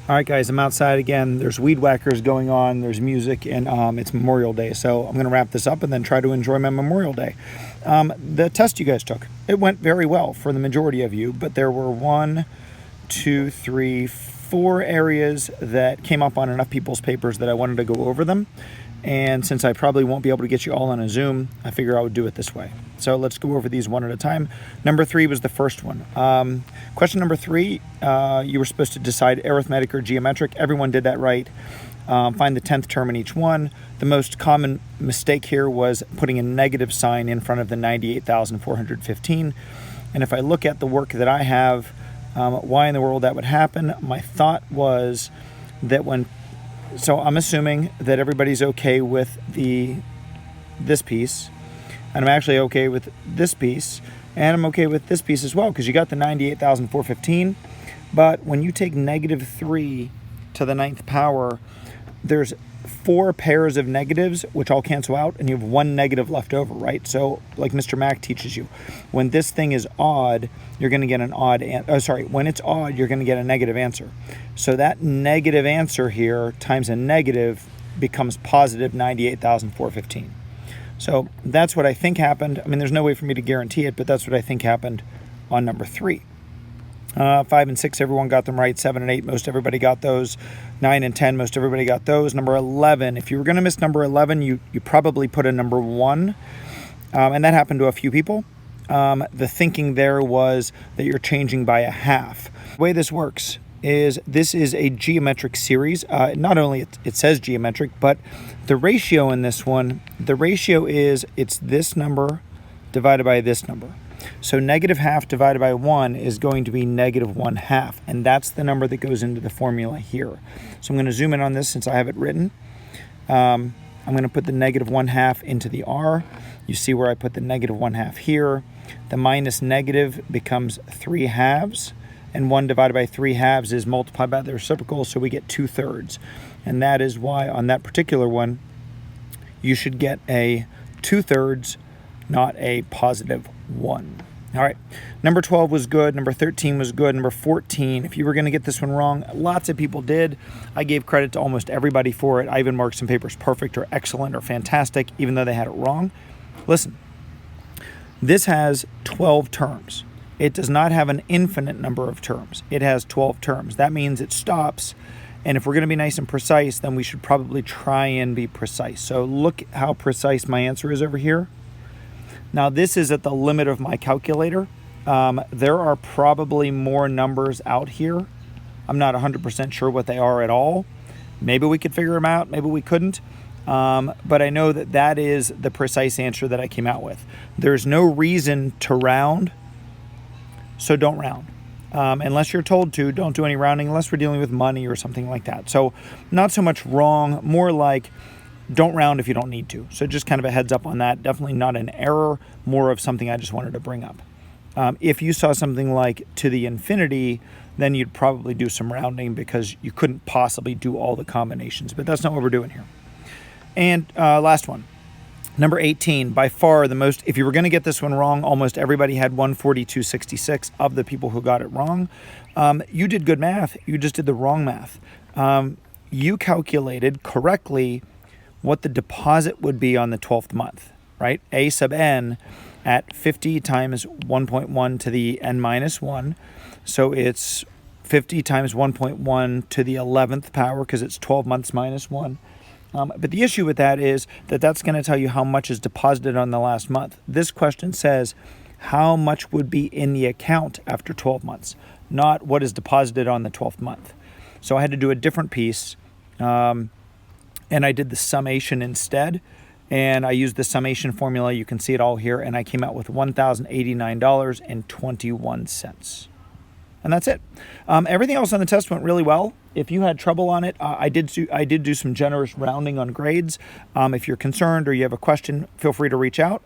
All right, guys, I'm outside again. There's weed whackers going on. There's music, and it's Memorial Day. So I'm going to wrap this up and then try to enjoy my Memorial Day. The test you guys took, it went very well for the majority of you, but there were 1, 2, 3, 4 areas that came up on enough people's papers that I wanted to go over them. And since I probably won't be able to get you all on a Zoom, I figure I would do it this way. So let's go over these one at a time. Number 3 was the first one. Question number 3, you were supposed to decide arithmetic or geometric. Everyone did that right. Find the 10th term in each one. The most common mistake here was putting a negative sign in front of the 98,415. And if I look at the work that I have, why in the world that would happen, my thought was that so I'm assuming that everybody's okay with this piece, and I'm actually okay with this piece, and I'm okay with this piece as well, because you got the 98,415, but when you take -3 to the 9th power, there's 4 pairs of negatives, which all cancel out, and you have 1 negative left over, right? So, like Mr. Mac teaches you, when this thing is odd, you're going to get an odd when it's odd, you're going to get a negative answer. So that negative answer here times a negative becomes positive 98,415. So that's what I think happened. I mean, there's no way for me to guarantee it, but that's what I think happened on number 3. 5 and 6, everyone got them right. 7 and 8, most everybody got those. 9 and 10, most everybody got those. Number 11, if you were going to miss number 11, you probably put a number 1, and that happened to a few people. The thinking there was that you're changing by a half. The way this works is this is a geometric series. Not only it says geometric, but the ratio in this one, the ratio is it's this number divided by this number. So -1/2 divided by 1 is going to be -1/2, and that's the number that goes into the formula here. So I'm going to zoom in on this since I have it written. I'm going to put the -1/2 into the R. You see where I put the -1/2 here. The minus negative becomes 3/2, and 1 divided by 3/2 is multiplied by the reciprocal, so we get 2/3. And that is why on that particular one, you should get a 2/3, not a +1. All right, number 12 was good. Number 13 was good. Number 14, if you were going to get this one wrong, lots of people did. I gave credit to almost everybody for it. I even marked some papers perfect or excellent or fantastic, even though they had it wrong. Listen, this has 12 terms. It does not have an infinite number of terms. It has 12 terms. That means it stops. And if we're going to be nice and precise, then we should probably try and be precise. So look how precise my answer is over here. Now, this is at the limit of my calculator. There are probably more numbers out here. I'm not 100% sure what they are at all. Maybe we could figure them out. Maybe we couldn't. But I know that that is the precise answer that I came out with. There's no reason to round, so don't round. Unless you're told to, don't do any rounding unless we're dealing with money or something like that. So not so much wrong, more like don't round if you don't need to. So just kind of a heads up on that. Definitely not an error, more of something I just wanted to bring up. If you saw something like to the infinity, then you'd probably do some rounding because you couldn't possibly do all the combinations. But that's not what we're doing here. And last one, number 18, by far the most, if you were going to get this one wrong, almost everybody had 142.66 of the people who got it wrong. You did good math. You just did the wrong math. You calculated correctly what the deposit would be on the 12th month, right? A sub n at 50 times 1.1 to the n minus 1. So it's 50 times 1.1 to the 11th power because it's 12 months minus 1. But the issue with that is that that's going to tell you how much is deposited on the last month. This question says how much would be in the account after 12 months, not what is deposited on the 12th month. So I had to do a different piece. And I did the summation instead, and I used the summation formula. You can see it all here, and I came out with $1,089.21. And that's it. Everything else on the test went really well. If you had trouble on it, I did do some generous rounding on grades. If you're concerned or you have a question, feel free to reach out.